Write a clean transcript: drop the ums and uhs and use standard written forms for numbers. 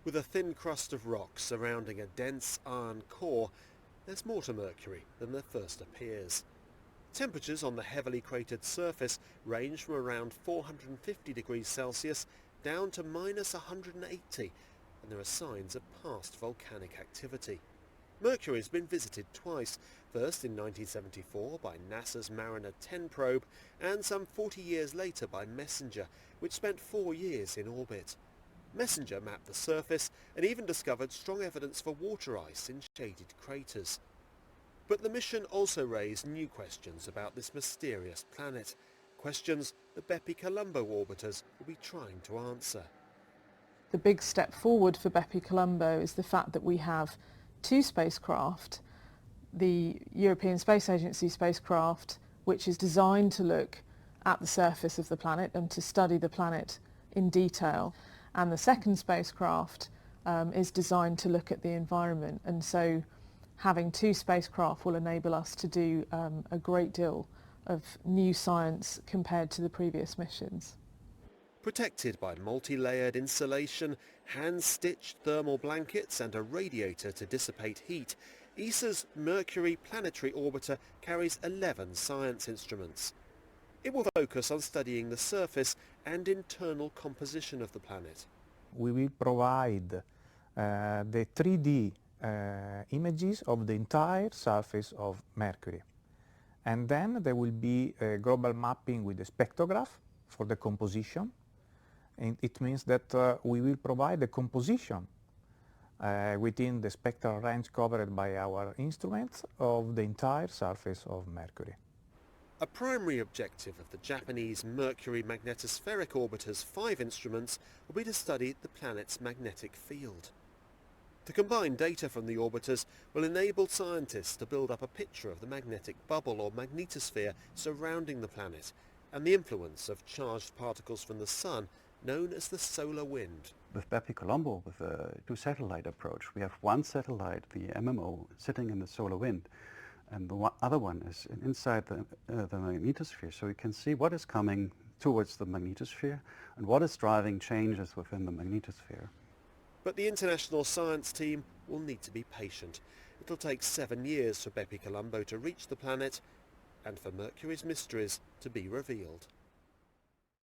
With a thin crust of rock surrounding a dense iron core, there's more to Mercury than there first appears. Temperatures on the heavily cratered surface range from around 450 degrees Celsius down to minus 180, and there are signs of past volcanic activity. Mercury has been visited twice, first in 1974 by NASA's Mariner 10 probe and some 40 years later by Messenger, which spent 4 years in orbit. Messenger mapped the surface and even discovered strong evidence for water ice in shaded craters. But the mission also raised new questions about this mysterious planet, questions the BepiColombo orbiters will be trying to answer. The big step forward for BepiColombo is the fact that we have 2 spacecraft, the European Space Agency spacecraft, which is designed to look at the surface of the planet and to study the planet in detail, and the second spacecraft is designed to look at the environment, and so having 2 spacecraft will enable us to do a great deal of new science compared to the previous missions. Protected by multi-layered insulation, hand-stitched thermal blankets and a radiator to dissipate heat, ESA's Mercury Planetary Orbiter carries 11 science instruments. It will focus on studying the surface and internal composition of the planet. We will provide the 3D images of the entire surface of Mercury. And then there will be a global mapping with a spectrograph for the composition. And it means that we will provide the composition within the spectral range covered by our instruments of the entire surface of Mercury. A primary objective of the Japanese Mercury Magnetospheric Orbiter's 5 instruments will be to study the planet's magnetic field. The combined data from the orbiters will enable scientists to build up a picture of the magnetic bubble or magnetosphere surrounding the planet and the influence of charged particles from the sun, known as the solar wind. With BepiColombo, with a 2-satellite approach, we have one satellite, the MMO, sitting in the solar wind, and the other one is inside the magnetosphere, so you can see what is coming towards the magnetosphere and what is driving changes within the magnetosphere. But the international science team will need to be patient. It'll take 7 years for BepiColombo to reach the planet and for Mercury's mysteries to be revealed.